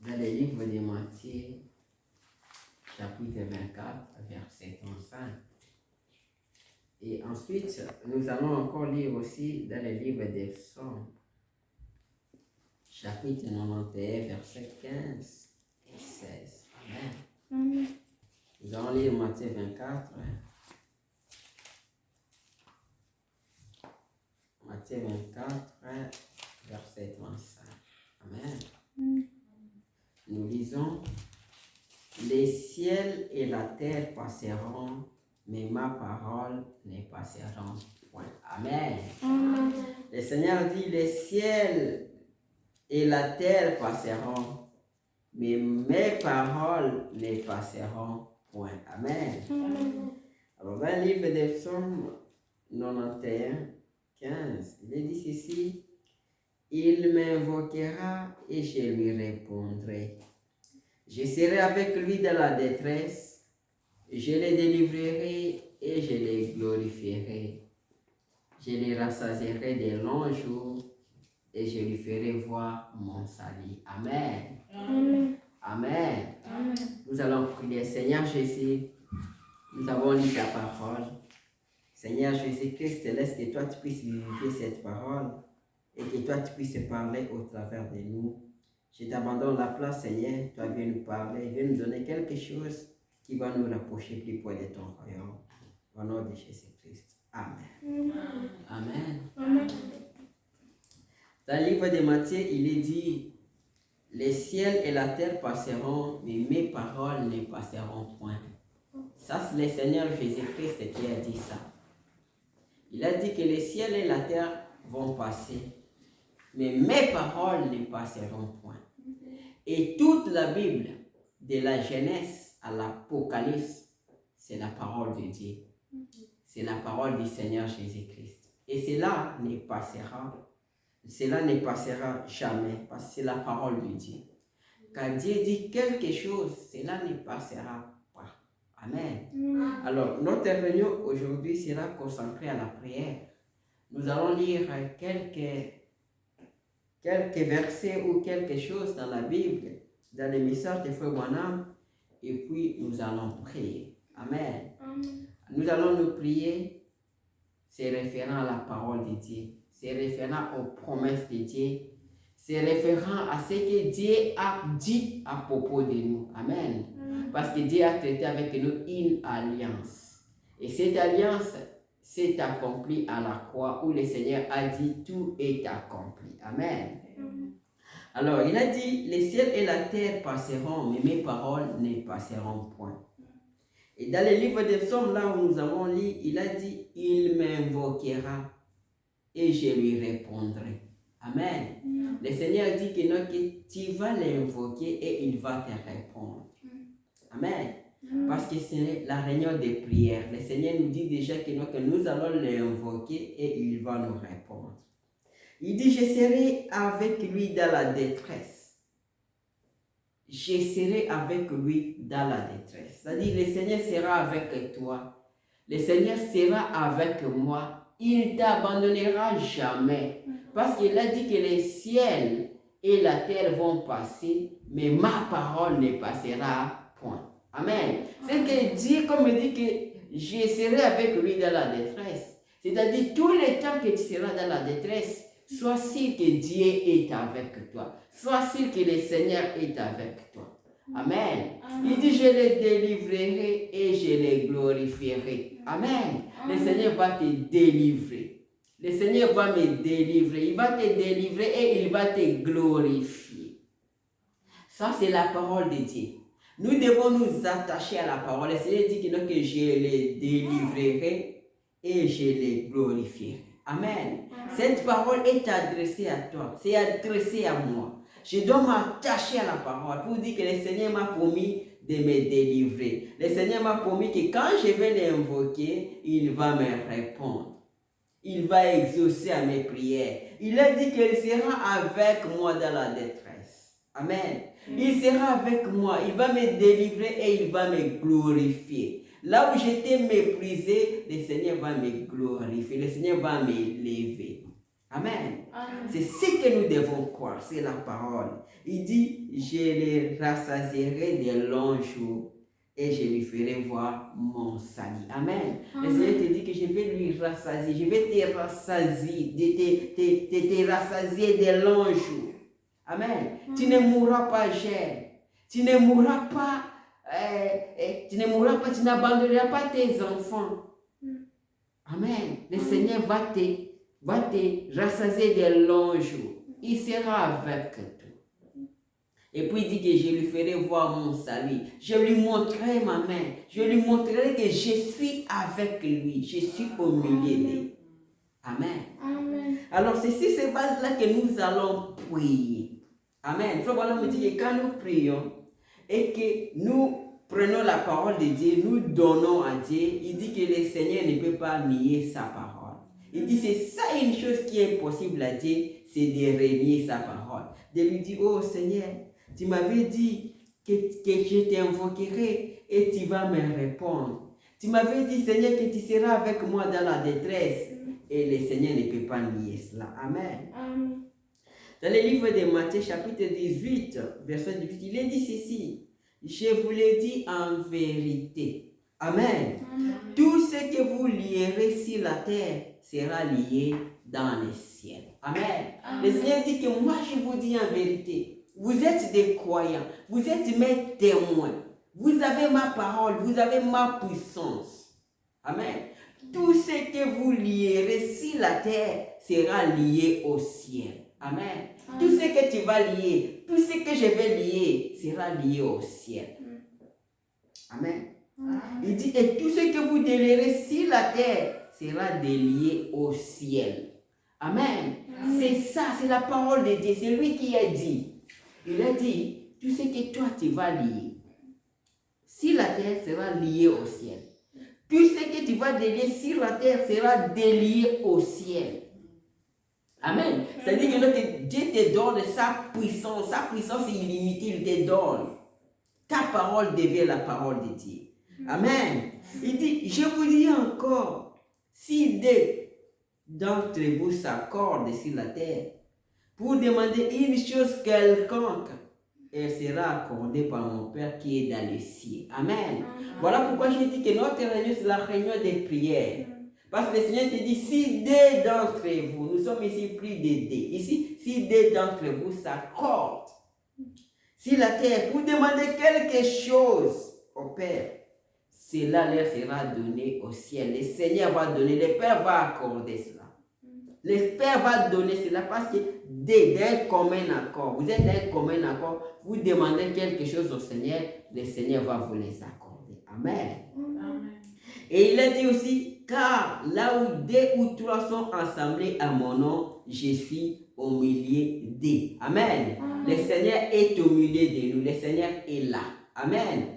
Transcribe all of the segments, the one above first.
dans le livre de Matthieu, chapitre 24, verset 35. Et ensuite, nous allons encore lire aussi dans le livre des Psaumes, chapitre 91, verset 15 et 16. Amen. Amen. Nous allons lire Matthieu 24. Matthieu 24, verset 35. Amen. Nous lisons: les ciels et la terre passeront, mais ma parole ne passera point. Amen. Amen. Le Seigneur dit: les ciels et la terre passeront, mais mes paroles ne passeront point. Amen. Amen. Alors, dans le livre des Psaumes 91, 15, il est dit ceci: il m'invoquera et je lui répondrai. Je serai avec lui dans la détresse, je le délivrerai et je le glorifierai. Je le rassasierai de longs jours et je lui ferai voir mon salut. Amen. Amen. Amen. Amen. Nous allons prier. Seigneur Jésus, nous avons lu ta parole. Seigneur Jésus-Christ, laisse que toi tu puisses vivifier cette parole et que toi tu puisses parler au travers de nous. Je t'abandonne la place, Seigneur. Toi viens nous parler, viens nous donner quelque chose qui va nous rapprocher plus près de ton royaume. Au nom de Jésus-Christ. Amen. Amen. Amen. Dans le livre de Matthieu, il est dit: les ciels et la terre passeront, mais mes paroles ne passeront point. Ça, c'est le Seigneur Jésus-Christ qui a dit ça. Il a dit que les ciels et la terre vont passer, mais mes paroles ne passeront point. Et toute la Bible, de la Genèse à l'Apocalypse, c'est la parole de Dieu. C'est la parole du Seigneur Jésus-Christ. Et cela ne passera jamais, parce que c'est la parole de Dieu. Quand Dieu dit quelque chose, cela ne passera pas. Amen. Alors, notre réunion aujourd'hui sera consacrée à la prière. Nous allons lire quelques versets ou quelque chose dans la Bible, dans les messages de Frère Branham, et puis nous allons prier. Amen. Nous allons nous prier, c'est référent à la parole de Dieu, c'est référent aux promesses de Dieu, c'est référent à ce que Dieu a dit à propos de nous. Amen. Parce que Dieu a traité avec nous une alliance. Et cette alliance s'est accomplie à la croix où le Seigneur a dit tout est accompli. Amen. Alors, il a dit: les ciels et la terre passeront, mais mes paroles ne passeront point. Et dans le livre des Psaumes, là où nous avons lu, il a dit: il m'invoquera et je lui répondrai. Amen. Le Seigneur dit que, non, que tu vas l'invoquer et il va te répondre. Amen. Parce que c'est la réunion de prière. Le Seigneur nous dit déjà que, non, que nous allons l'invoquer et il va nous répondre. Il dit: je serai avec lui dans la détresse. Je serai avec lui dans la détresse. C'est-à-dire, le Seigneur sera avec toi. Le Seigneur sera avec moi. Il ne t'abandonnera jamais. Parce qu'il a dit que les ciels et la terre vont passer, mais ma parole ne passera point. Amen. C'est que Dieu, comme il dit que je serai avec lui dans la détresse. C'est-à-dire, tout le temps que tu seras dans la détresse, sois sûr que Dieu est avec toi. Sois sûr que le Seigneur est avec toi. Amen. Il dit: je les délivrerai et je les glorifierai. Amen. Le Seigneur va te délivrer. Le Seigneur va me délivrer. Il va te délivrer et il va te glorifier. Ça, c'est la parole de Dieu. Nous devons nous attacher à la parole. Le Seigneur dit que je les délivrerai et je les glorifierai. Amen. Cette parole est adressée à toi. C'est adressé à moi. Je dois m'attacher à la parole pour dire que le Seigneur m'a promis de me délivrer. Le Seigneur m'a promis que quand je vais l'invoquer, il va me répondre. Il va exaucer à mes prières. Il a dit qu'il sera avec moi dans la détresse. Amen. Il sera avec moi. Il va me délivrer et il va me glorifier. Là où j'étais méprisé, le Seigneur va me glorifier. Le Seigneur va m'élever. Amen. C'est ce que nous devons croire, c'est la parole. Il dit, je les rassasierai de longs jours et je lui ferai voir mon salut. Amen. Le Seigneur te dit que je vais lui rassasier, je vais te rassasier, te rassasier de longs jours. Amen. Tu ne mourras pas jeune. Tu ne mourras pas, tu n'abandonneras pas tes enfants. Amen. Le Seigneur va te rassasier de longs jours. Il sera avec toi. Et puis il dit que je lui ferai voir mon salut. Je lui montrerai ma main. Je lui montrerai que je suis avec lui. Je suis au milieu d'eux. Amen. Amen. Alors c'est sur ces bases-là que nous allons prier. Amen. Frère Branham me dit que quand nous prions et que nous prenons la parole de Dieu, nous donnons à Dieu, il dit que le Seigneur ne peut pas nier sa parole. Il dit c'est ça une chose qui est possible à Dieu, c'est de renier sa parole. De lui dire, oh Seigneur, tu m'avais dit que je t'invoquerai et tu vas me répondre. Tu m'avais dit, Seigneur, que tu seras avec moi dans la détresse. Et le Seigneur ne peut pas nier cela. Amen. Amen. Dans le livre de Matthieu, chapitre 18, verset 18, il est dit ceci. Je vous le dis en vérité. Amen. Amen. Tout ce que vous lierez sur la terre sera lié dans le ciel. Amen. Amen. Le Seigneur dit que moi je vous dis en vérité. Vous êtes des croyants. Vous êtes mes témoins. Vous avez ma parole. Vous avez ma puissance. Amen. Tout ce que vous lierez sur la terre sera lié au ciel. Amen. Amen. Tout ce que tu vas lier, tout ce que je vais lier sera lié au ciel. Amen. Amen. Il dit, et tout ce que vous délierez sur la terre sera délié au ciel. Amen. Amen. C'est ça, c'est la parole de Dieu. C'est lui qui a dit. Il a dit, tout ce que toi tu vas lier sur la terre sera lié au ciel. Tout ce que tu vas délier sur la terre sera délié au ciel. Amen. C'est-à-dire que Dieu te donne sa puissance est illimitée, il te donne. Ta parole devient la parole de Dieu. Amen. Il dit, je vous dis encore, si deux d'entre vous s'accordent sur la terre pour demander une chose quelconque, elle sera accordée par mon Père qui est dans les cieux. Amen. Voilà pourquoi je dis que notre réunion, c'est la réunion des prières. Parce que le Seigneur te dit, si deux d'entre vous, nous sommes ici plus de deux, ici, si deux d'entre vous s'accordent sur la terre pour demander quelque chose au Père, cela leur sera donné au ciel. Le Seigneur va donner, le Père va accorder cela. Le Père va donner cela parce que d'un commun accord, vous êtes d'un commun accord, vous demandez quelque chose au Seigneur, le Seigneur va vous les accorder. Amen. Amen. Et il a dit aussi, car là où deux ou trois sont assemblés à mon nom, je suis au milieu d'eux. Amen. Amen. Le Seigneur est au milieu de nous, le Seigneur est là. Amen.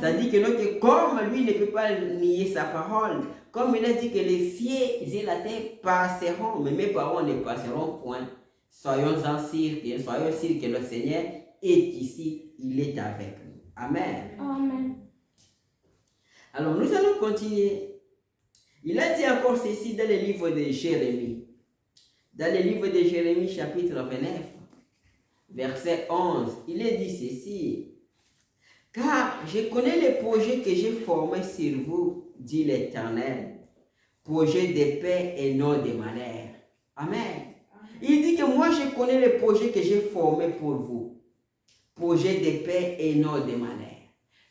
Ça dit que comme lui ne peut pas nier sa parole, comme il a dit que les cieux et la terre passeront, mais mes paroles ne passeront point. Soyons-en sûrs que le Seigneur est ici, il est avec nous. Amen. Amen. Alors nous allons continuer. Il a dit encore ceci dans le livre de Jérémie. Dans le livre de Jérémie chapitre 29, verset 11, il est dit ceci. Car je connais les projets que j'ai formés sur vous, dit l'Éternel. Projets de paix et non de malheur. Amen. Il dit que moi je connais les projets que j'ai formés pour vous. Projets de paix et non de malheur.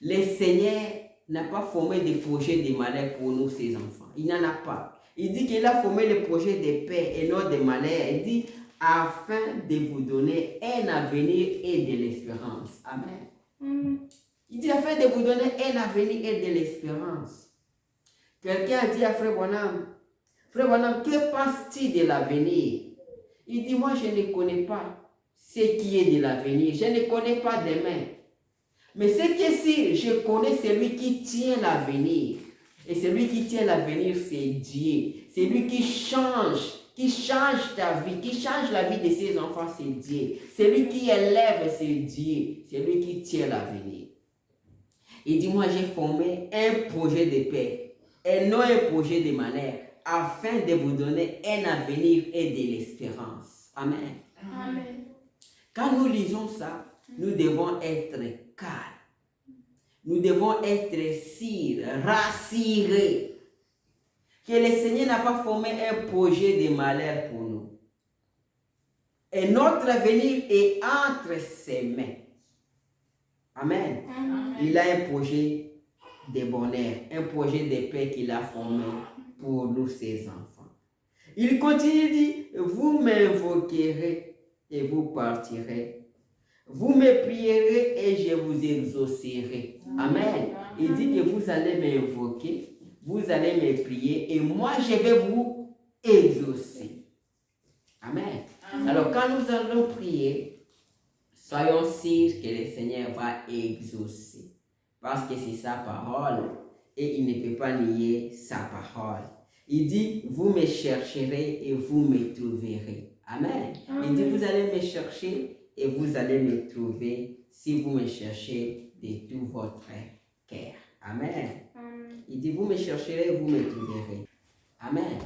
Le Seigneur n'a pas formé des projets de malheur pour nous, ses enfants. Il n'en a pas. Il dit qu'il a formé les projets de paix et non de malheur. Il dit afin de vous donner un avenir et de l'espérance. Amen. Il dit afin de vous donner un avenir et de l'espérance. Quelqu'un a dit à Frère Branham, que penses-tu de l'avenir? Il dit, moi je ne connais pas ce qui est de l'avenir. Je ne connais pas demain. Mais ce qui est sûr, je connais celui qui tient l'avenir. Et celui qui tient l'avenir, c'est Dieu. C'est lui qui change ta vie, qui change la vie de ses enfants, c'est Dieu. Celui qui élève, c'est Dieu. C'est lui qui tient l'avenir. Il dit, moi j'ai formé un projet de paix et non un projet de malheur, afin de vous donner un avenir et de l'espérance. Amen. Amen. Quand nous lisons ça, nous devons être calmes. Nous devons être sûrs, rassurés que le Seigneur n'a pas formé un projet de malheur pour nous. Et notre avenir est entre ses mains. Amen. Amen. Il a un projet de bonheur, un projet de paix qu'il a formé pour nous, ses enfants. Il continue, dit, vous m'invoquerez et vous partirez. Vous me prierez et je vous exaucerai. Amen. Il dit que vous allez m'invoquer, vous allez me prier et moi je vais vous exaucer. Amen. Alors quand nous allons prier, soyons sûrs que le Seigneur va exaucer. Parce que c'est sa parole et il ne peut pas nier sa parole. Il dit, vous me chercherez et vous me trouverez. Amen. Il dit, vous allez me chercher et vous allez me trouver si vous me cherchez de tout votre cœur. Amen. Il dit, vous me chercherez et vous me trouverez. Amen.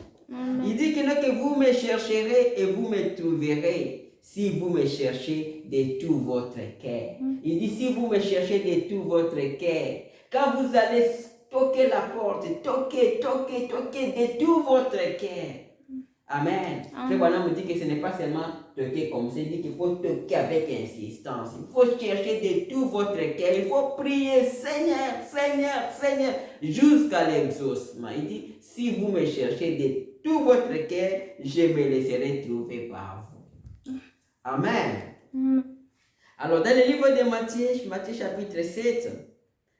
Il dit que vous me chercherez et vous me trouverez si vous me cherchez de tout votre cœur. Il dit, si vous me cherchez de tout votre cœur, quand vous allez toquer la porte, toquer de tout votre cœur. Amen. Frère Branham me dit que ce n'est pas seulement toquer comme ça, il dit qu'il faut toquer avec insistance. Il faut chercher de tout votre cœur. Il faut prier, Seigneur, Seigneur, Seigneur, jusqu'à l'exaucement. Il dit, si vous me cherchez de tout votre cœur, je me laisserai trouver par vous. Amen. Alors, dans le livre de Matthieu chapitre 7,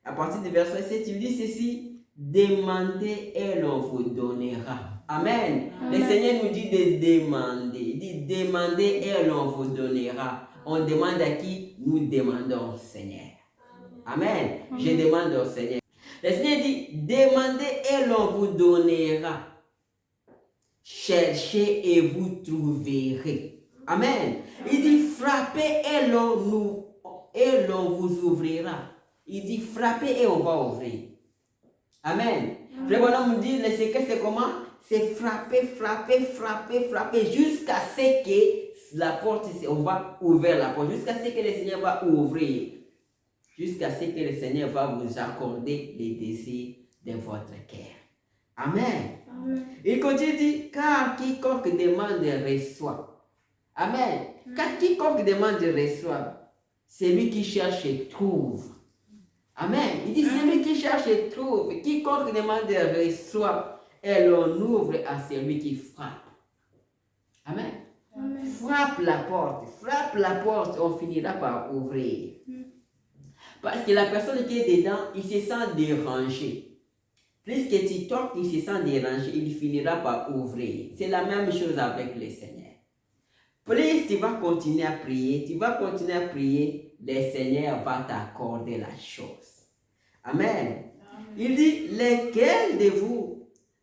à partir du verset 7, il dit ceci, demandez et l'on vous donnera. Amen. Le Seigneur nous dit de demander. Il dit demandez et l'on vous donnera. On demande à qui? Nous demandons au Seigneur. Amen. Je demande au Seigneur. Le Seigneur dit demandez et l'on vous donnera. Cherchez et vous trouverez. Amen. Il dit frappez et l'on vous ouvrira. Il dit frappez et on va ouvrir. Amen. Frère Bonhomme me dit le secret c'est comment? C'est frapper jusqu'à ce que la porte, on va ouvrir la porte, jusqu'à ce que le Seigneur va ouvrir, jusqu'à ce que le Seigneur va vous accorder les désirs de votre cœur. Amen. Il continue, dit, car quiconque demande reçoit. Amen. Car quiconque demande reçoit, celui qui cherche trouve. Amen. Il dit, celui qui cherche trouve, quiconque demande reçoit. Et l'on ouvre à celui qui frappe. Amen. Frappe la porte, on finira par ouvrir. Parce que la personne qui est dedans, il se sent dérangé. Plus que tu toques, il se sent dérangé, il finira par ouvrir. C'est la même chose avec le Seigneur. Plus tu vas continuer à prier, le Seigneur va t'accorder la chose. Amen. Il dit, lequel de vous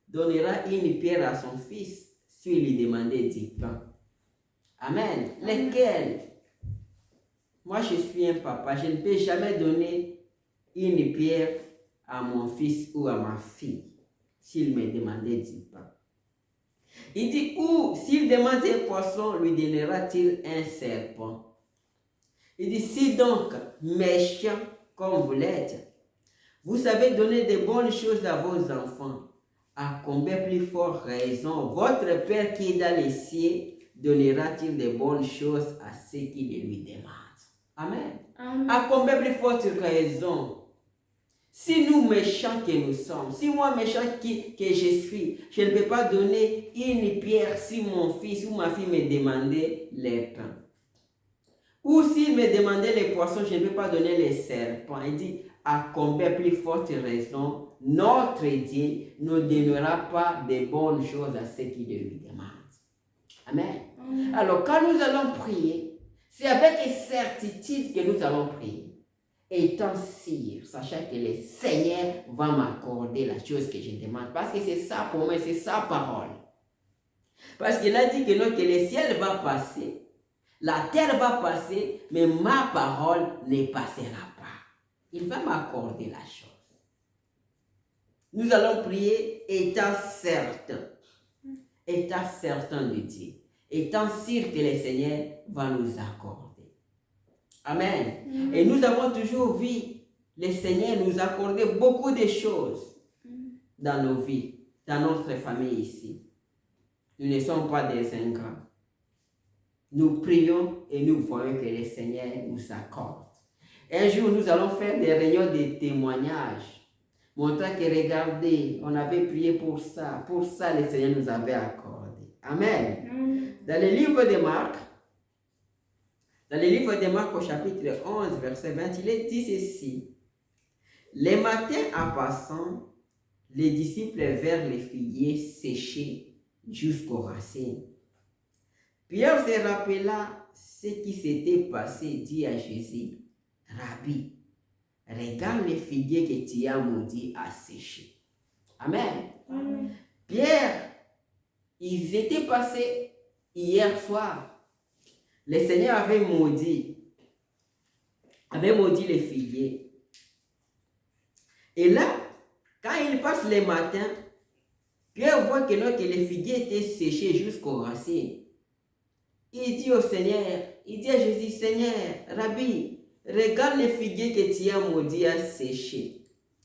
donnera une pierre à son fils si lui demandait 10 pains. Amen. Lequel? Moi, je suis un papa. Je ne peux jamais donner une pierre à mon fils ou à ma fille s'il me demandait 10 pains. Il dit, ou s'il demande un poisson, lui donnera-t-il un serpent? Il dit, si donc, méchant comme vous l'êtes, vous savez donner de bonnes choses à vos enfants, à combien plus forte raison votre Père qui est dans les cieux donnera-t-il de bonnes choses à ceux qui le lui demandent. Amen. À combien plus forte raison, si nous méchants que nous sommes, si moi méchant que je suis, je ne peux pas donner une pierre si mon fils ou ma fille me demandait les pains. Ou s'il me demandait les poissons, je ne peux pas donner les serpents. Il dit, à combien plus forte raison, notre Dieu ne donnera pas de bonnes choses à ceux qui le lui demandent. Amen. Alors, quand nous allons prier, c'est avec certitude que nous allons prier. Étant sûr, sachant que le Seigneur va m'accorder la chose que je demande. Parce que c'est ça pour moi, c'est sa parole. Parce qu'il a dit que le ciel va passer, la terre va passer, mais ma parole ne passera pas. Il va m'accorder la chose. Nous allons prier étant certain de Dieu. étant sûr que le Seigneur va nous accorder. Amen. Et nous avons toujours vu le Seigneur nous accorder beaucoup de choses dans nos vies, dans notre famille ici. Nous ne sommes pas des ingrats. Nous prions et nous voyons que le Seigneur nous accorde. Un jour, nous allons faire des réunions de témoignages, montrant que regardez, on avait prié pour ça le Seigneur nous avait accordé. Amen. Dans le livre de Marc, au chapitre 11, verset 20, il est dit ceci. Le matin en passant, les disciples vinrent les figuiers séchés jusqu'aux racines. Pierre se rappela ce qui s'était passé, dit à Jésus, Rabbi, regarde les figuiers que tu as maudits à sécher. Amen. Amen. Pierre, ils étaient passés hier soir. Le Seigneur avait maudit les figuiers. Et là, quand il passe le matin, Pierre voit que les figuiers étaient séchés jusqu'aux racines. Il dit au Seigneur, il dit à Jésus, Seigneur, Rabbi, regarde les figuiers que tu as maudits à sécher.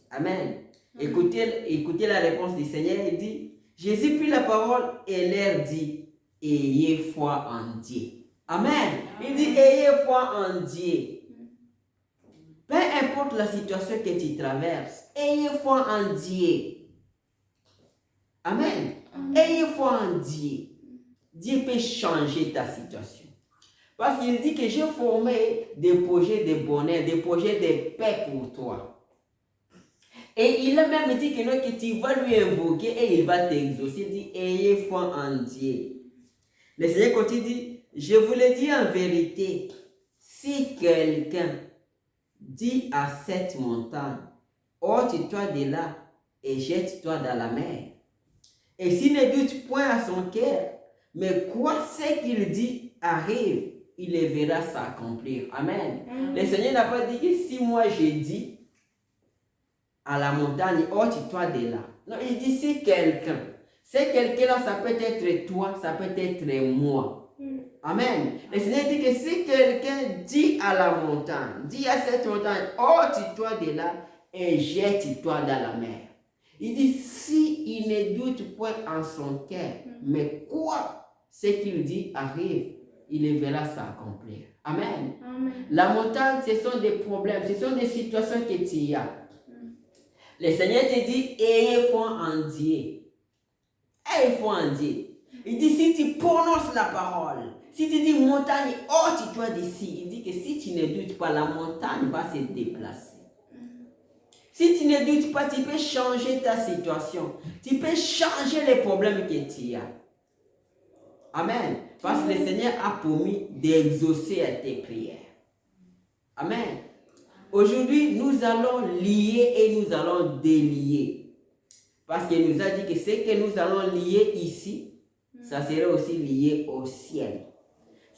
Amen. Écoutez la réponse du Seigneur, il dit, Jésus prit la parole et leur dit, ayez foi en Dieu. Amen. Il dit, ayez foi en Dieu. Peu importe la situation que tu traverses, ayez foi en Dieu. Amen. Ayez foi en Dieu. Dieu peut changer ta situation. Parce qu'il dit que j'ai formé des projets de bonheur, des projets de paix pour toi. Et il a même dit que tu vas lui invoquer et il va t'exaucer. Il dit, ayez foi en Dieu. Le Seigneur continue, dit, je vous le dis en vérité, si quelqu'un dit à cette montagne, ôte-toi de là et jette-toi dans la mer. Et s'il ne doute point à son cœur, mais quoi ce qu'il dit arrive, il le verra s'accomplir. Amen. Le Seigneur n'a pas dit que si moi j'ai dit à la montagne, ôte-toi de là. Non, il dit si quelqu'un. C'est quelqu'un-là, ça peut être toi, ça peut être moi. Amen. Le Seigneur dit que si quelqu'un dit à la montagne, dit à cette montagne, ôte-toi de là et jette-toi dans la mer. Il dit, si il ne doute point en son cœur, mais quoi ce qu'il dit arrive, il le verra s'accomplir. Amen. Amen. La montagne, ce sont des problèmes, ce sont des situations que tu as. Le Seigneur te dit, ayez foi en Dieu. Ayez foi en Dieu. Il dit, si tu prononces la parole, si tu dis montagne, ôte-toi d'ici, il dit que si tu ne doutes pas, la montagne va se déplacer. Si tu ne doutes pas, tu peux changer ta situation. Tu peux changer les problèmes que tu as. Amen. Parce que le Seigneur a promis d'exaucer à tes prières. Amen. Aujourd'hui, nous allons lier et nous allons délier. Parce qu'il nous a dit que ce que nous allons lier ici, ça serait aussi lié au ciel.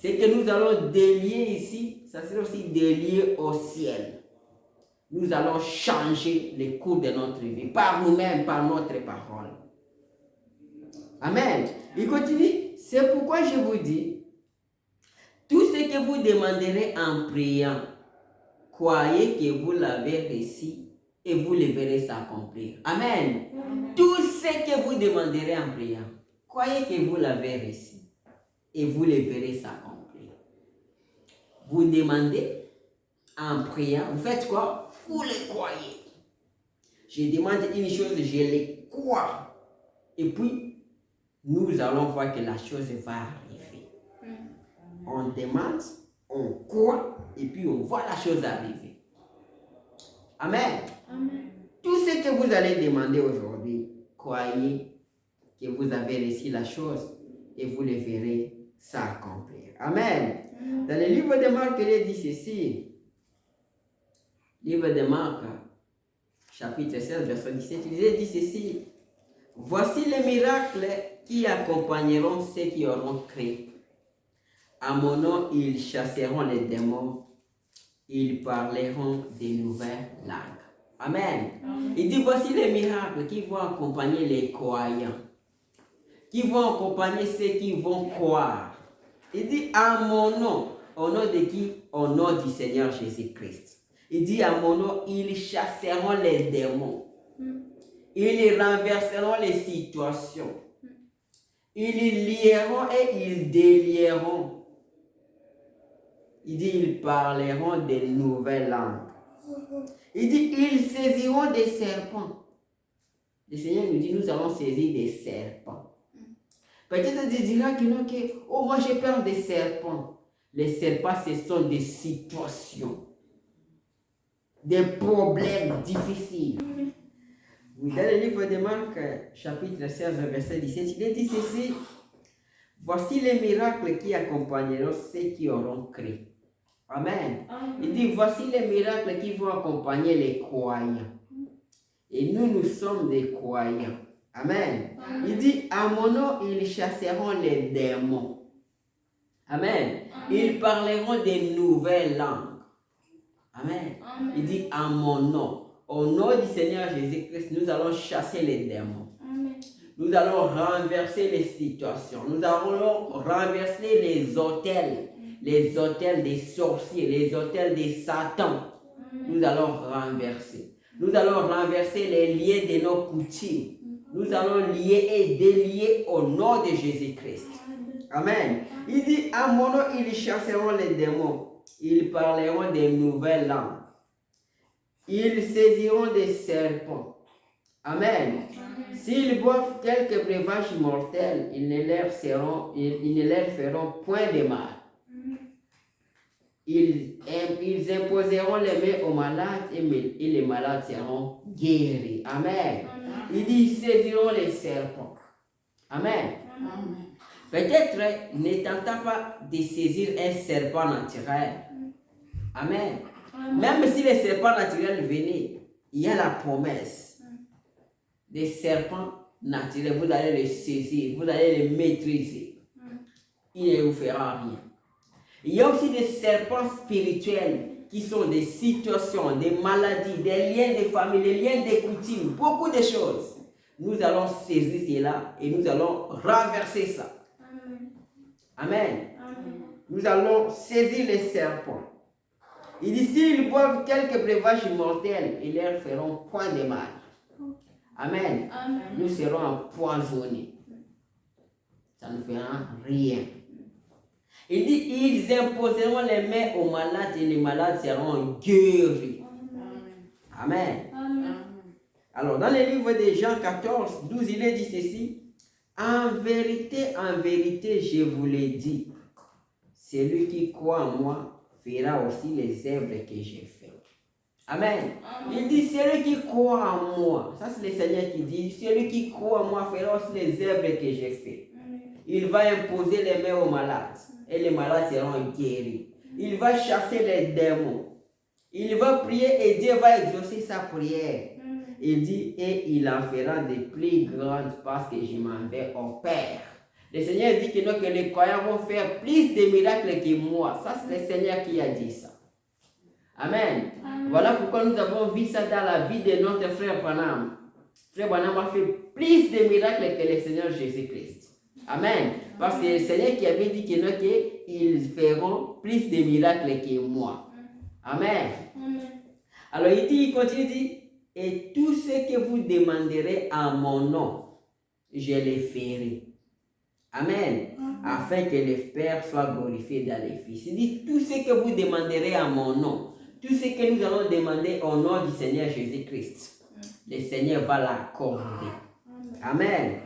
Ce que nous allons délier ici, ça serait aussi délié au ciel. Nous allons changer les cours de notre vie par nous-mêmes, par notre parole. Amen. Il continue. C'est pourquoi je vous dis, tout ce que vous demanderez en priant, croyez que vous l'avez reçu et vous le verrez s'accomplir. Amen. Amen. Tout ce que vous demanderez en priant, croyez que vous l'avez reçu et vous le verrez s'accomplir. Vous demandez en priant, vous faites quoi? Vous le croyez. Je demande une chose, je le crois. Et puis, nous allons voir que la chose va arriver. On demande, on croit, et puis on voit la chose arriver. Amen. Amen. Tout ce que vous allez demander aujourd'hui, croyez que vous avez reçu la chose et vous le verrez s'accomplir. Amen. Amen. Dans le livre de Marc, il dit ceci. Livre de Marc, chapitre 16, verset 17, il dit ceci. Voici les miracles qui accompagneront ceux qui auront cru. À mon nom, ils chasseront les démons. Ils parleront de nouvelles langues. Amen. Amen. Il dit, voici les miracles qui vont accompagner les croyants. Qui vont accompagner ceux qui vont croire. Il dit à mon nom. Au nom de qui? Au nom du Seigneur Jésus-Christ. Il dit à mon nom, ils chasseront les démons. Ils renverseront les situations. Ils lieront et ils délieront. Il dit, ils parleront de nouvelles langues. Il dit, ils saisiront des serpents. Le Seigneur nous dit, nous allons saisir des serpents. Peut-être tu diras que non, que, oh, moi j'ai peur des serpents. Les serpents, ce sont des situations, des problèmes difficiles. Oui, dans le livre de Marc, chapitre 16, verset 17, il est dit ceci. Voici les miracles qui accompagneront ceux qui auront cru. Amen. Il dit, voici les miracles qui vont accompagner les croyants. Et nous sommes des croyants. Amen. Il dit, à mon nom, ils chasseront les démons. Amen. Ils parleront de nouvelles langues. Amen. Il dit, à mon nom. Au nom du Seigneur Jésus-Christ, nous allons chasser les démons. Nous allons renverser les situations. Nous allons renverser les hôtels des sorciers, les hôtels des Satan. Nous allons renverser. Nous allons renverser les liens de nos coutumes. Nous allons lier et délier au nom de Jésus-Christ. Amen. Il dit, à mon nom, ils chasseront les démons. Ils parleront de nouvelles langues. Ils saisiront des serpents. Amen. S'ils boivent quelques breuvages mortels, ils ne leur feront point de mal. Ils imposeront les mains aux malades et les malades seront guéris. Amen. Il dit, ils saisiront les serpents. Amen. Peut-être ne tentez pas de saisir un serpent naturel. Amen. Même si les serpents naturels venaient, il y a la promesse des serpents naturels. Vous allez les saisir, vous allez les maîtriser. Il ne vous fera rien. Il y a aussi des serpents spirituels qui sont des situations, des maladies, des liens de famille, des liens de coutumes, beaucoup de choses. Nous allons saisir cela et nous allons renverser ça. Amen. Nous allons saisir les serpents. Il dit, s'ils boivent quelques breuvages mortels, ils leur feront point de mal. Amen. Nous serons empoisonnés. Ça ne fera rien. Il dit, ils imposeront les mains aux malades et les malades seront guéris. Amen. Alors, dans le livre de Jean 14, 12, il est dit ceci. En vérité, je vous l'ai dit. Celui qui croit en moi fera aussi les œuvres que j'ai faites. Amen. Il dit, celui qui croit en moi, ça c'est le Seigneur qui dit, celui qui croit en moi fera aussi les œuvres que j'ai faites. Il va imposer les mains aux malades et les malades seront guéris. Il va chasser les démons. Il va prier et Dieu va exaucer sa prière. Il dit, et il en fera de plus grandes parce que je m'en vais au Père. Le Seigneur dit que, que les croyants vont faire plus de miracles que moi. Ça, c'est le Seigneur qui a dit ça. Amen. Voilà pourquoi nous avons vu ça dans la vie de notre frère Branham. Frère Branham a fait plus de miracles que le Seigneur Jésus-Christ. Amen. Parce que le Seigneur qui avait dit qu'ils feront plus de miracles que moi. Amen. Alors il continue, il dit, et tout ce que vous demanderez en mon nom, je le ferai. Amen. Afin que le Père soit glorifié dans les Fils. Il dit, tout ce que vous demanderez en mon nom, tout ce que nous allons demander au nom du Seigneur Jésus-Christ, le Seigneur va l'accorder. Amen.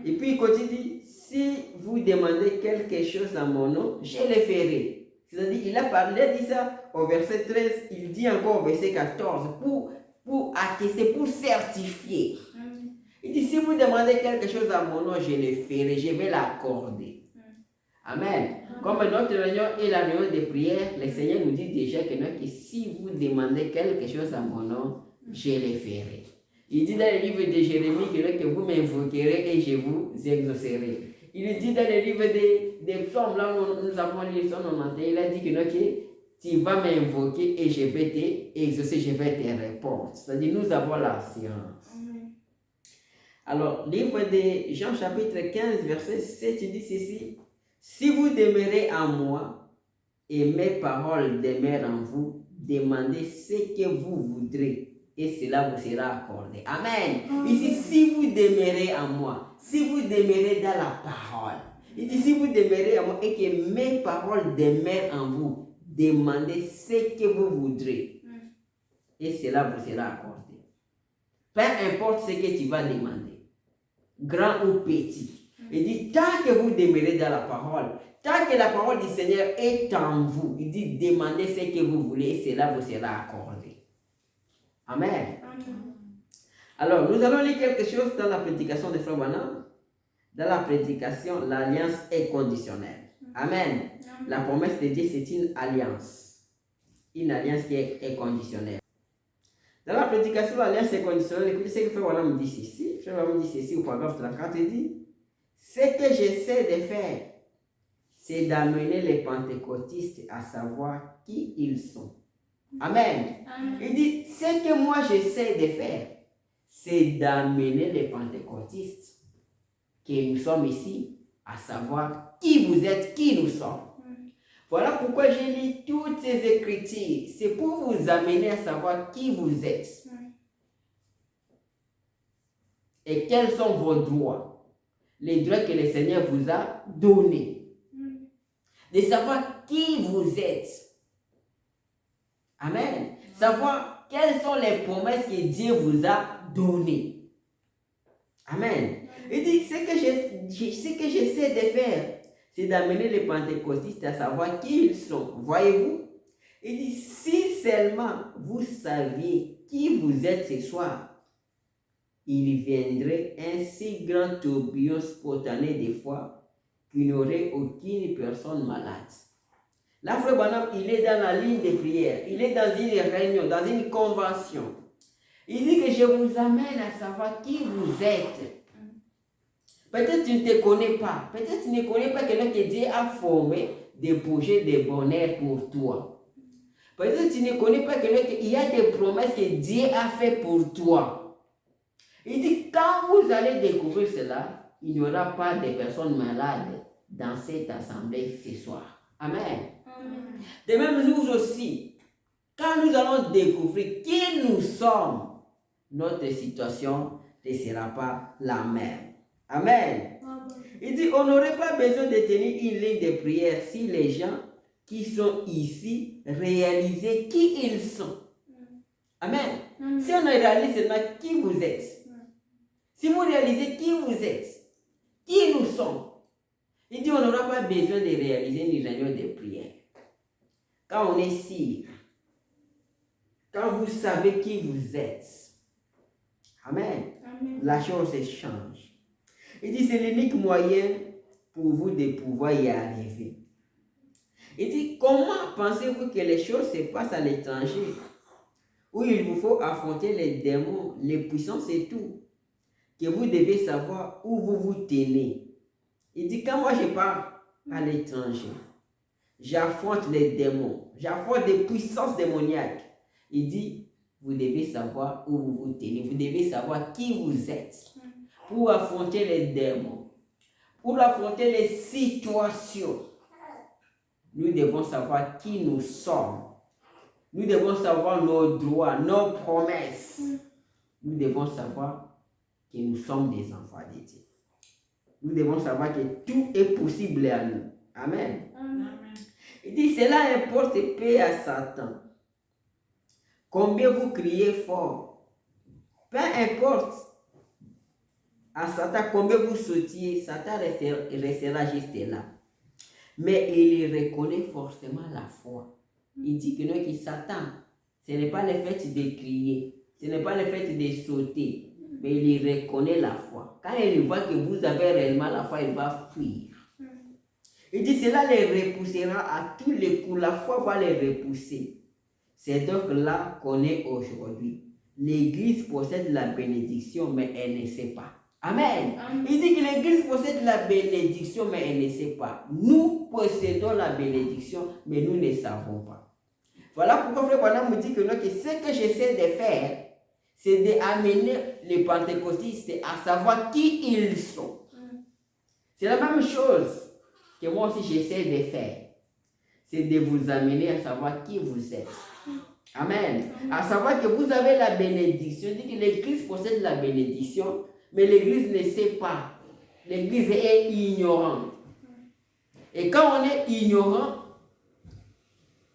Et puis il continue, si vous demandez quelque chose en mon nom, je le ferai. C'est-à-dire, il a parlé de ça au verset 13, il dit encore au verset 14, pour attester, pour certifier. Il dit, si vous demandez quelque chose à mon nom, je le ferai, je vais l'accorder. Amen. Comme notre réunion est la réunion de prière, le Seigneur nous dit déjà que si vous demandez quelque chose à mon nom, je le ferai. Il dit dans le livre de Jérémie que vous m'invoquerez et je vous exaucerai. Il dit dans le livre des psaumes, là où nous avons lu son nom, il a dit que tu vas m'invoquer et je vais t'exaucer, je vais te répondre. C'est-à-dire, nous avons l'assurance. Alors, livre de Jean chapitre 15, verset 7, il dit ceci. Si vous demeurez en moi et mes paroles demeurent en vous, demandez ce que vous voudrez et cela vous sera accordé. Amen. Il dit, si vous demeurez en moi, si vous demeurez dans la parole, il dit, si vous demeurez en moi et que mes paroles demeurent en vous, demandez ce que vous voudrez et cela vous sera accordé. Peu importe ce que tu vas demander, grand ou petit. Il dit, tant que vous demeurez dans la parole, tant que la parole du Seigneur est en vous, il dit, demandez ce que vous voulez et cela vous sera accordé. Amen. Alors, nous allons lire quelque chose dans la prédication de Frère Branham. Dans la prédication, l'alliance est conditionnelle. Amen. La promesse de Dieu, c'est une alliance. Une alliance qui est conditionnelle. Dans la prédication, l'alliance est conditionnelle. Écoutez ce que Frère Branham dit ici. Frère Branham dit ceci au paragraphe 34, il dit, ce que j'essaie de faire, c'est d'amener les pentecôtistes à savoir qui ils sont. Amen. Il dit, ce que moi j'essaie de faire, c'est d'amener les pentecôtistes que nous sommes ici à savoir qui vous êtes, qui nous sommes. Voilà pourquoi j'ai lu toutes ces écritures. C'est pour vous amener à savoir qui vous êtes. Et quels sont vos droits. Les droits que le Seigneur vous a donnés. De savoir qui vous êtes. Amen. Savoir quelles sont les promesses que Dieu vous a données. Amen. Il dit, ce que j'essaie de faire, c'est d'amener les pentecôtistes à savoir qui ils sont. Voyez-vous? Il dit, si seulement vous saviez qui vous êtes ce soir, il viendrait un si grand tourbillon spontané des fois qu'il n'y aurait aucune personne malade. Là, Frère Branham, il est dans la ligne de prière, il est dans une réunion, dans une convention. Il dit que je vous amène à savoir qui vous êtes. Peut-être tu ne te connais pas. Peut-être tu ne connais pas quelqu'un que Dieu a formé des projets de bonheur pour toi. Peut-être tu ne connais pas quelqu'un qu'il y a des promesses que Dieu a fait pour toi. Il dit, quand vous allez découvrir cela, il n'y aura pas de personnes malades dans cette assemblée ce soir. Amen. De même, nous aussi, quand nous allons découvrir qui nous sommes, notre situation ne sera pas la même. Amen. Il dit, on n'aurait pas besoin de tenir une ligne de prière si les gens qui sont ici réalisaient qui ils sont. Amen. Si on réalise seulement qui vous êtes, si vous réalisez qui vous êtes, qui nous sommes, il dit, on n'aura pas besoin de réaliser une réunion de prière. Quand on est sûr, quand vous savez qui vous êtes, amen, la chose change. Il dit, c'est l'unique moyen pour vous de pouvoir y arriver. Il dit, comment pensez-vous que les choses se passent à l'étranger, où il vous faut affronter les démons, les puissances et tout, que vous devez savoir où vous vous tenez. Il dit, quand moi je pars à l'étranger, j'affronte les démons, j'affronte des puissances démoniaques. Il dit, vous devez savoir où vous vous tenez, vous devez savoir qui vous êtes pour affronter les démons, pour affronter les situations. Nous devons savoir qui nous sommes. Nous devons savoir nos droits, nos promesses. Nous devons savoir que nous sommes des enfants de Dieu. Nous devons savoir que tout est possible à nous. Amen. Il dit, cela importe peu à Satan. Combien vous criez fort, peu importe à Satan combien vous sautiez, Satan restera juste là. Mais il reconnaît forcément la foi. Il dit que non, que Satan, ce n'est pas le fait de crier, ce n'est pas le fait de sauter, mais il reconnaît la foi. Quand il voit que vous avez réellement la foi, il va fuir. Il dit, cela les repoussera à tous les coups. La foi va les repousser. C'est donc là qu'on est aujourd'hui. L'Église possède la bénédiction, mais elle ne sait pas. Amen. Il dit que l'Église possède la bénédiction, mais elle ne sait pas. Nous possédons la bénédiction, mais nous ne savons pas. Voilà pourquoi Frère Branham me dit que, non, que ce que j'essaie de faire, c'est d'amener les pentecôtistes à savoir qui ils sont. C'est la même chose. que moi aussi j'essaie de faire, c'est de vous amener à savoir qui vous êtes. Amen. À savoir que vous avez la bénédiction. Dit que l'Église possède la bénédiction, mais l'Église ne sait pas. L'Église est ignorante. Et quand on est ignorant,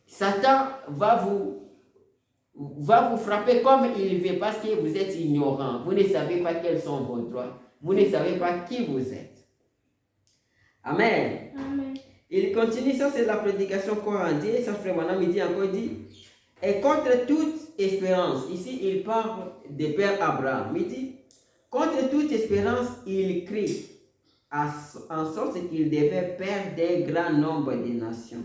Satan va vous frapper comme il veut parce que vous êtes ignorant. Vous ne savez pas quels sont vos droits. Vous ne savez pas qui vous êtes. Amen. Amen. Il continue, ça c'est la prédication corandienne. Ça frère Manam il dit encore, il dit, et contre toute espérance, ici il parle de Père Abraham, il dit, contre toute espérance, il crie, en sorte qu'il devait perdre un grand nombre de nations,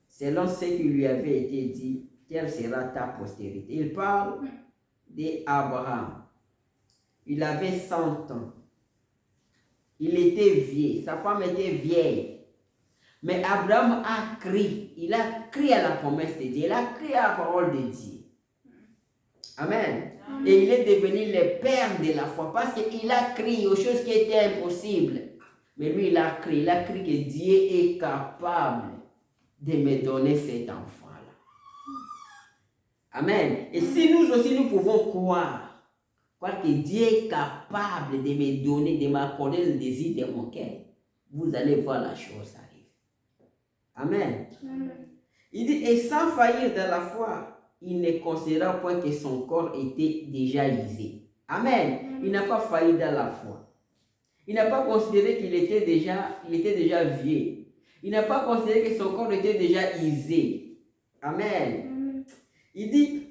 selon ce qui lui avait été dit, quelle sera ta postérité. Il parle d'Abraham. Il avait 100 ans. Il était vieux, sa femme était vieille. Mais Abraham a crié, il a crié à la promesse de Dieu, il a crié à la parole de Dieu. Amen. Et il est devenu le père de la foi parce qu'il a crié aux choses qui étaient impossibles. Mais lui, il a crié que Dieu est capable de me donner cet enfant-là. Amen. Et si nous aussi, nous pouvons croire que Dieu est capable de me donner, de m'accorder le désir de mon cœur, vous allez voir la chose arriver. Amen. Il dit, et sans faillir dans la foi, il ne considéra point que son corps était déjà usé. Amen. Il n'a pas failli dans la foi. Il n'a pas considéré qu'il était déjà vieux. Il n'a pas considéré que son corps était déjà usé. Amen. Il dit,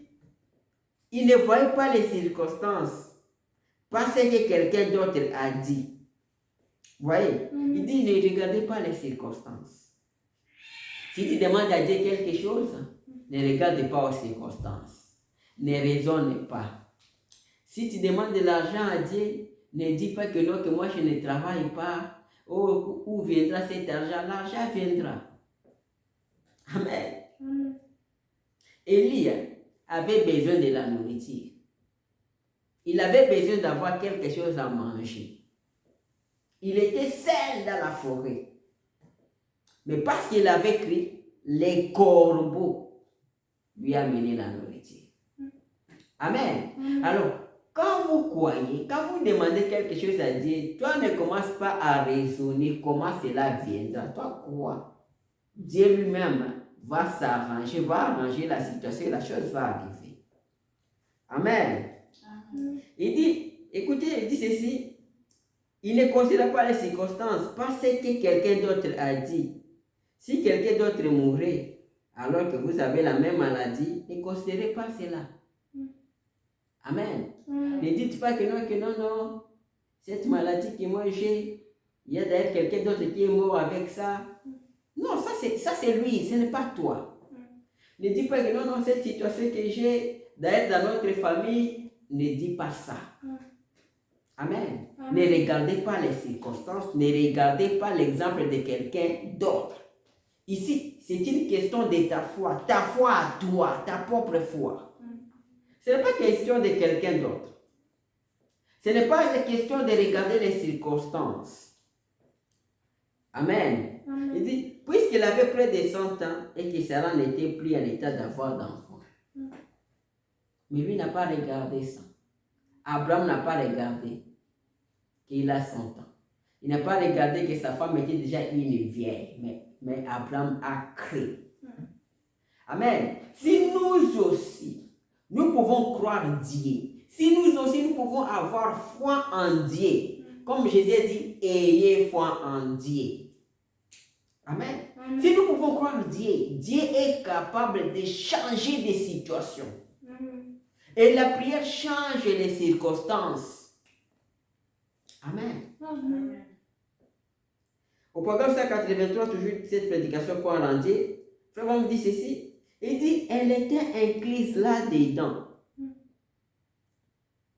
il ne voyait pas les circonstances parce que quelqu'un d'autre a dit. Vous voyez? Il dit, ne regardez pas les circonstances. Si tu demandes à Dieu quelque chose, ne regarde pas aux circonstances. Ne raisonne pas. Si tu demandes de l'argent à Dieu, ne dis pas que non, que moi je ne travaille pas. Oh, où viendra cet argent? L'argent viendra. Amen. Élie avait besoin de la nourriture. Il avait besoin d'avoir quelque chose à manger. Il était seul dans la forêt. Mais parce qu'il avait crié, les corbeaux lui amenaient la nourriture. Amen. Alors, quand vous croyez, quand vous demandez quelque chose à Dieu, toi ne commence pas à raisonner comment cela viendra. Toi crois. Dieu lui-même va s'arranger, va arranger la situation et la chose va arriver. Amen. Il dit, écoutez, il dit ceci, il ne considère pas les circonstances parce que quelqu'un d'autre a dit. Si quelqu'un d'autre mourait alors que vous avez la même maladie, ne considérez pas cela. Amen. Ne dites pas que non, cette maladie que moi j'ai, il y a d'ailleurs quelqu'un d'autre qui est mort avec ça. Non, ça c'est lui, ce n'est pas toi. Ne dites pas que non, cette situation que j'ai, d'ailleurs dans notre famille, ne dis pas ça. Amen. Ne regardez pas les circonstances, ne regardez pas l'exemple de quelqu'un d'autre. Ici, c'est une question de ta foi à toi, ta propre foi. Ce n'est pas question de quelqu'un d'autre. Ce n'est pas question de regarder les circonstances. Amen. Il dit, puisqu'il avait près de 100 ans et que Sarah n'était plus en état d'avoir d'enfant. Mais lui n'a pas regardé ça. Abraham n'a pas regardé qu'il a 100 ans. Il n'a pas regardé que sa femme était déjà une vieille. Mais Abraham a cru. Amen. Si nous aussi, nous pouvons croire Dieu. Si nous aussi, nous pouvons avoir foi en Dieu. Comme Jésus a dit, ayez foi en Dieu. Amen. Si nous pouvons croire Dieu, Dieu est capable de changer des situations. Et la prière change les circonstances. Amen. Au programme 183, toujours cette prédication qu'on a rendue, Frère me dit ceci. Il dit, elle était incluse là-dedans.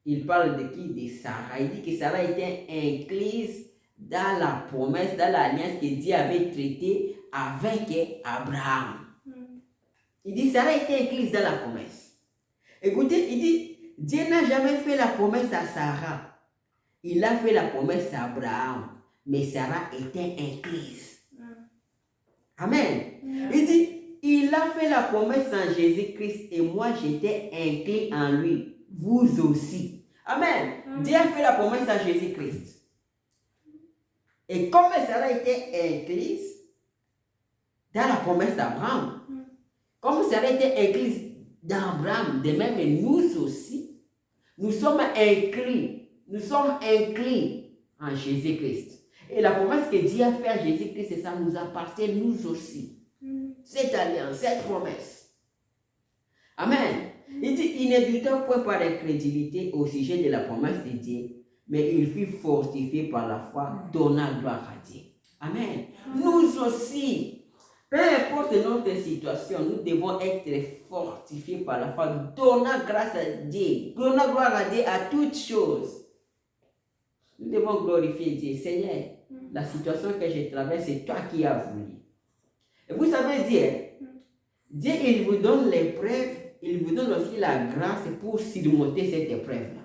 Il parle de qui? De Sarah. Il dit que Sarah était incluse dans la promesse, dans l'alliance que Dieu avait traitée avec Abraham. Il dit, Sarah était incluse dans la promesse. Écoutez, il dit, Dieu n'a jamais fait la promesse à Sarah. Il a fait la promesse à Abraham. Mais Sarah était incluse. Amen. Il dit, il a fait la promesse en Jésus-Christ et moi j'étais inclus en lui. Vous aussi. Amen. Dieu a fait la promesse en Jésus-Christ. Et comme cela a été inclus dans la promesse d'Abraham, comme cela a été inclus dans Abraham, de même nous aussi, nous sommes inclus en Jésus-Christ. Et la promesse que Dieu a faite à Jésus-Christ, ça nous appartient nous aussi. Cette alliance, cette promesse. Amen. Il dit, il ne douta point par incrédulité au sujet de la promesse de Dieu, mais il fut fortifié par la foi, donnant gloire à Dieu. Amen. Nous aussi, peu importe notre situation, nous devons être fortifiés par la foi, donnant grâce à Dieu, donnant gloire à Dieu à toutes choses. Nous devons glorifier Dieu. Seigneur, la situation que je traverse, c'est toi qui as voulu. Et vous savez, Dieu, il vous donne l'épreuve, il vous donne aussi la grâce pour surmonter cette épreuve-là.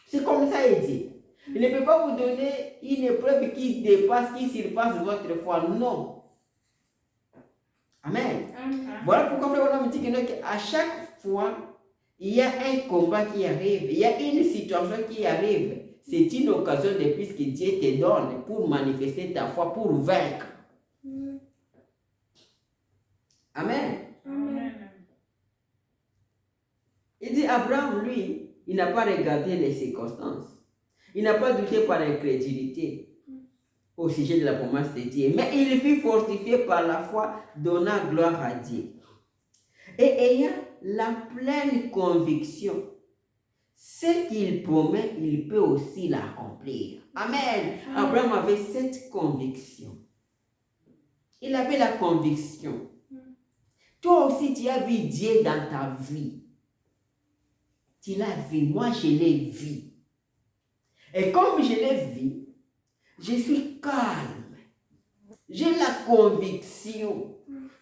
C'est comme ça, il dit. Il ne peut pas vous donner une épreuve qui dépasse, qui surpasse votre foi. Non. Amen. Voilà pourquoi frère me dit qu'à chaque fois, il y a un combat qui arrive, il y a une situation qui arrive. C'est une occasion de plus que Dieu te donne pour manifester ta foi, pour vaincre. Amen. Amen. Il dit, Abraham, lui, il n'a pas regardé les circonstances. Il n'a pas douté par incrédulité au sujet de la promesse de Dieu. Mais il fut fortifié par la foi, donnant gloire à Dieu. Et ayant la pleine conviction, ce qu'il promet, il peut aussi l'accomplir. Amen. Abraham avait cette conviction. Il avait la conviction. Toi aussi, tu as vu Dieu dans ta vie. Tu l'as vu. Moi, je l'ai vu. Et comme je l'ai vu, je suis calme. J'ai la conviction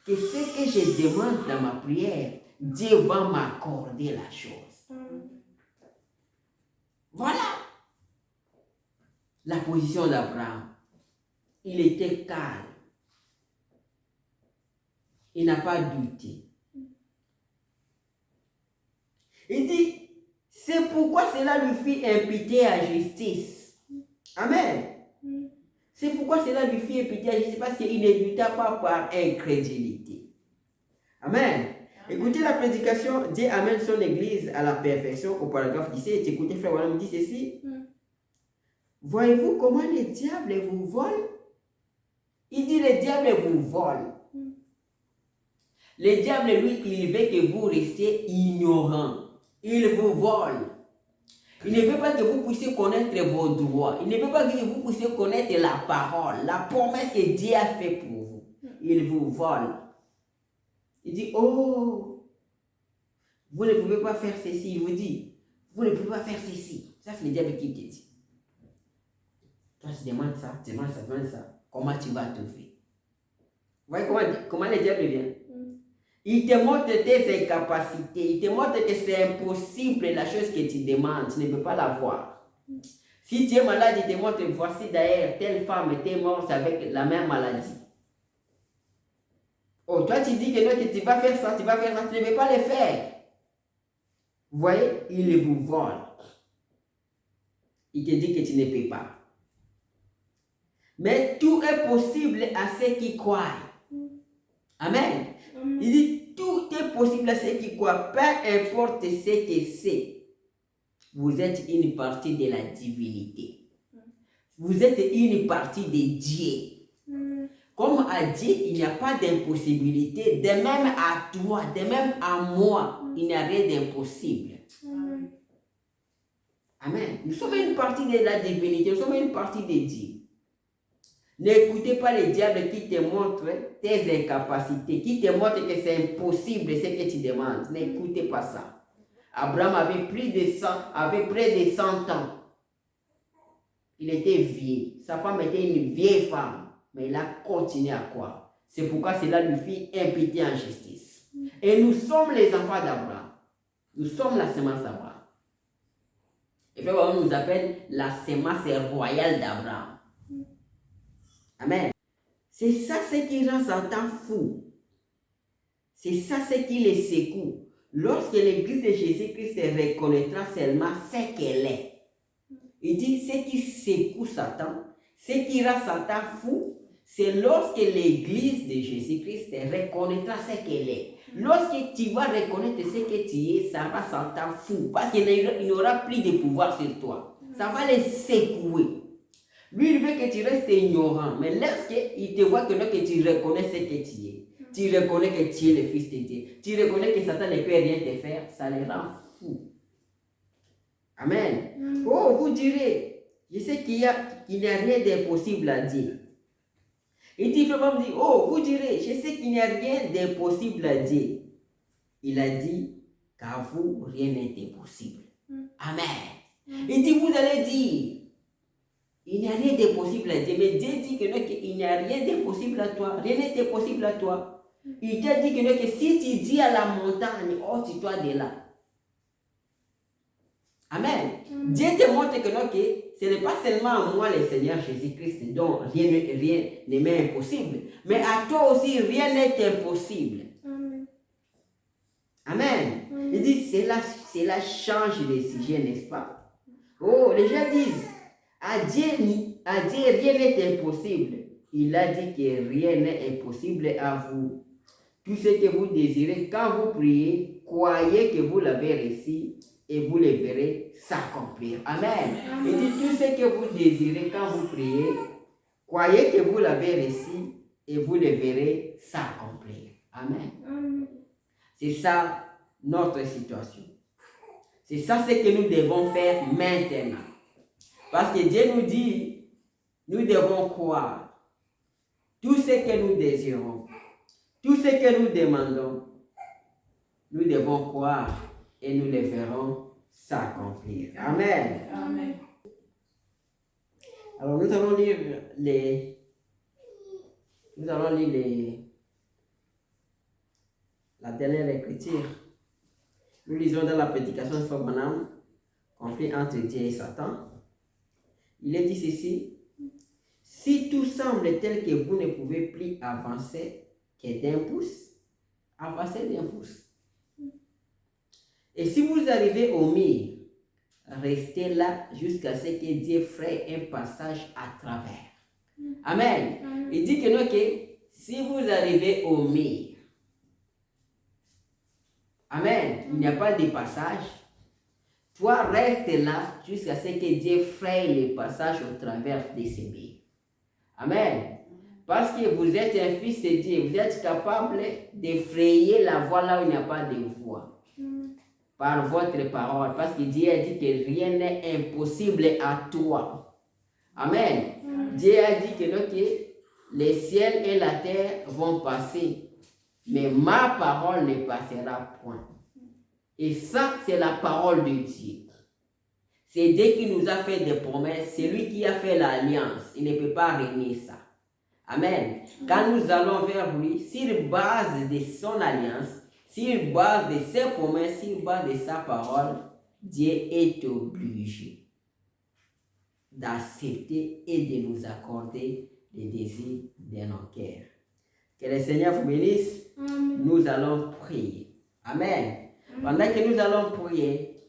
que ce que je demande dans ma prière, Dieu va m'accorder la chose. Voilà la position d'Abraham. Il était calme. Il n'a pas douté. Il dit, c'est pourquoi cela lui fit imputer à justice. Amen. C'est pourquoi cela lui fit imputer à justice, parce qu'il ne douta pas par incrédulité. Amen. Écoutez la prédication, Dieu amène son église à la perfection au paragraphe 17. Écoutez, frère William me dit ceci. Voyez-vous comment le diable vous vole? Il dit le diable vous vole. Le diable, lui, il veut que vous restiez ignorant. Il vous vole. Il ne veut pas que vous puissiez connaître vos droits. Il ne veut pas que vous puissiez connaître la parole, la promesse que Dieu a faite pour vous. Il vous vole. Il dit, oh, vous ne pouvez pas faire ceci. Il vous dit, vous ne pouvez pas faire ceci. Ça, c'est le diable qui te dit. Toi, tu demandes ça, tu demandes ça, tu demandes ça. Comment tu vas trouver? Vous voyez comment le diable vient? Il te montre tes incapacités. Il te montre que c'est impossible la chose que tu demandes. Tu ne peux pas l'avoir. Si tu es malade, il te montre, voici d'ailleurs, telle femme était morte avec la même maladie. Oh, toi tu dis que non, que tu vas faire ça, tu vas faire ça, tu ne peux pas le faire. Vous voyez, il vous vole. Il te dit que tu ne peux pas. Mais tout est possible à ceux qui croient. Amen. Il dit, tout est possible à ceux qui croient, peu importe ce que c'est. Vous êtes une partie de la divinité. Vous êtes une partie de Dieu. Comme à Dieu, il n'y a pas d'impossibilité. De même à toi, de même à moi, il n'y a rien d'impossible. Amen. Nous sommes une partie de la divinité, nous sommes une partie de Dieu. N'écoutez pas le diable qui te montre tes incapacités, qui te montre que c'est impossible ce que tu demandes. N'écoutez pas ça. Abraham avait près de 100 ans. Il était vieux. Sa femme était une vieille femme. Mais il a continué à croire. C'est pourquoi cela lui fit imputer en justice. Et nous sommes les enfants d'Abraham. Nous sommes la semence d'Abraham. Et puis on nous appelle la semence royale d'Abraham. Amen. C'est ça ce qui rend Satan fou. C'est ça ce qui les secoue. Lorsque l'église de Jésus-Christ reconnaîtra seulement ce qu'elle est. Il dit ce qui secoue Satan, ce qui rend Satan fou, c'est lorsque l'église de Jésus-Christ reconnaîtra ce qu'elle est. Lorsque tu vas reconnaître ce que tu es, ça va Satan fou. Parce qu'il n'aura plus de pouvoir sur toi. Ça va les secouer. Lui, il veut que tu restes ignorant. Mais lorsqu'il te voit que tu reconnais ce que tu es, tu reconnais que tu es le Fils de Dieu, tu reconnais que Satan ne peut rien te faire, ça les rend fous. Amen. Oh, vous direz, je sais qu'il n'y a rien d'impossible à Dieu. Il dit, oh, vous direz, je sais qu'il n'y a rien d'impossible à Dieu. Il a dit, qu'à vous, rien n'est impossible. Amen. Il dit, vous allez dire, il n'y a rien d'impossible à Dieu. Mais Dieu dit qu'il n'y a rien d'impossible à toi. Rien n'est impossible à toi. Il t'a dit que si tu dis à la montagne, oh, tu dois de là. Amen. Dieu te montre que ce n'est pas seulement à moi, le Seigneur Jésus-Christ, dont rien n'est même impossible. Mais à toi aussi, rien n'est impossible. Amen. Il dit, cela change les sujets, n'est-ce pas? Oh, les gens disent, à Dieu, rien n'est impossible. Il a dit que rien n'est impossible à vous. Tout ce que vous désirez, quand vous priez, croyez que vous l'avez reçu et vous le verrez s'accomplir. Amen. Il dit tout ce que vous désirez, quand vous priez, croyez que vous l'avez reçu et vous le verrez s'accomplir. Amen. C'est ça notre situation. C'est ça ce que nous devons faire maintenant. Parce que Dieu nous dit, nous devons croire. Tout ce que nous désirons, tout ce que nous demandons, nous devons croire et nous le verrons s'accomplir. Amen. Amen. Alors nous allons lire la dernière écriture. Nous lisons dans la prédication de Frère Branham, conflit entre Dieu et Satan. Il est dit ceci: si tout semble tel que vous ne pouvez plus avancer que d'un pouce, avancez d'un pouce. Et si vous arrivez au mur, restez là jusqu'à ce que Dieu fasse un passage à travers. Amen. Il dit que si vous arrivez au mur, amen, il n'y a pas de passage. Toi, reste là jusqu'à ce que Dieu fasse le passage au travers de ces murs. Amen. Parce que vous êtes un fils de Dieu, vous êtes capable de frayer la voie là où il n'y a pas de voie. Par votre parole. Parce que Dieu a dit que rien n'est impossible à toi. Amen. Dieu a dit que les ciels et la terre vont passer, mais ma parole ne passera point. Et ça, c'est la parole de Dieu. C'est Dieu qui nous a fait des promesses. C'est lui qui a fait l'alliance. Il ne peut pas renier ça. Amen. Quand nous allons vers lui, sur base de son alliance, sur base de ses promesses, sur base de sa parole, Dieu est obligé d'accepter et de nous accorder les désirs de nos cœurs. Que le Seigneur vous bénisse. Amen. Nous allons prier. Amen. Pendant que nous allons prier,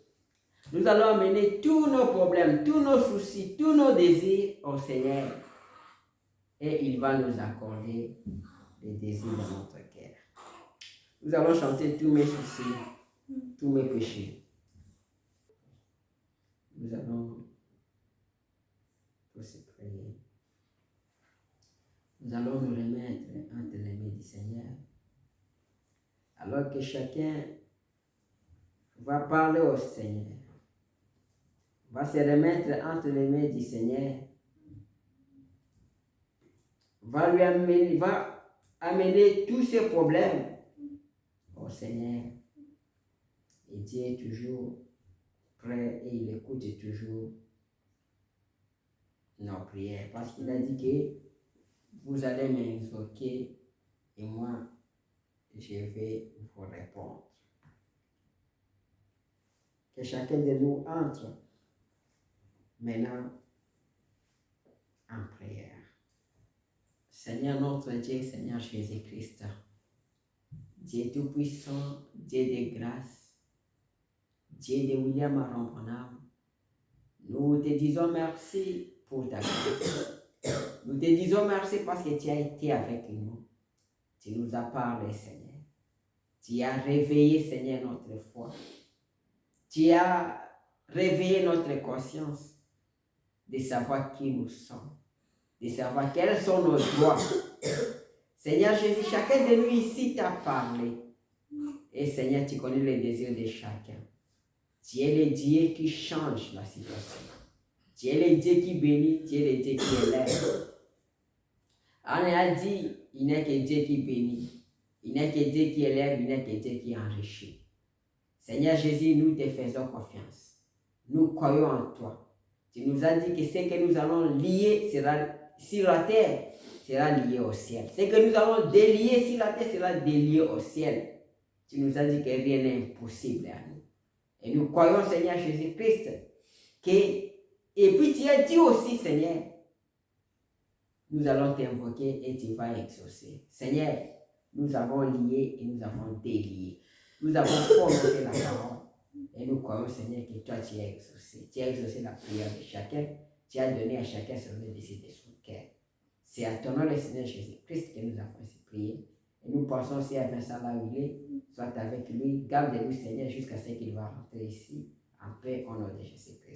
nous allons amener tous nos problèmes, tous nos soucis, tous nos désirs au Seigneur. Et il va nous accorder les désirs de notre cœur. Nous allons chanter tous mes soucis, tous mes péchés. Nous allons tous prier. Nous allons nous remettre entre les mains du Seigneur. Alors que chacun va parler au Seigneur, va se remettre entre les mains du Seigneur, va amener tous ses problèmes au Seigneur. Et Dieu est toujours prêt et il écoute toujours nos prières. Parce qu'il a dit que vous allez m'invoquer et moi, je vais vous répondre. Que chacun de nous entre maintenant en prière. Seigneur notre Dieu, Seigneur Jésus-Christ, Dieu Tout-Puissant, Dieu de grâce, Dieu de William Aron-Branham, nous te disons merci pour ta grâce. Nous te disons merci parce que tu as été avec nous. Tu nous as parlé, Seigneur. Tu as réveillé, Seigneur, notre foi. Tu as réveillé notre conscience de savoir qui nous sommes, de savoir quels sont nos droits. Seigneur Jésus, chacun de nous ici t'a parlé. Et Seigneur, tu connais les désirs de chacun. Tu es le Dieu qui change la situation. Tu es le Dieu qui bénit, tu es le Dieu qui élève. Anne a dit, il n'est que Dieu qui bénit. Il n'est que Dieu qui élève, il n'est que Dieu qui enrichit. Seigneur Jésus, nous te faisons confiance. Nous croyons en toi. Tu nous as dit que ce que nous allons lier sera sur la terre, sera lié au ciel. Ce que nous allons délier sur la terre sera délié au ciel. Tu nous as dit que rien n'est impossible à nous. Et nous croyons, Seigneur Jésus-Christ, que, et puis tu as dit aussi, Seigneur, nous allons t'invoquer et tu vas exaucer. Seigneur, nous avons lié et nous avons délié. Nous avons prononcé la parole. Et nous croyons, Seigneur, que toi, tu as exaucé. Tu as exaucé la prière de chacun. Tu as donné à chacun selon le désir de son cœur. C'est à ton nom, le Seigneur Jésus-Christ, que nous avons ainsi prié. Et nous pensons aussi à Vincent là où il est. Sois avec lui. Garde-lui, Seigneur, jusqu'à ce qu'il va rentrer ici en paix au nom de Jésus-Christ.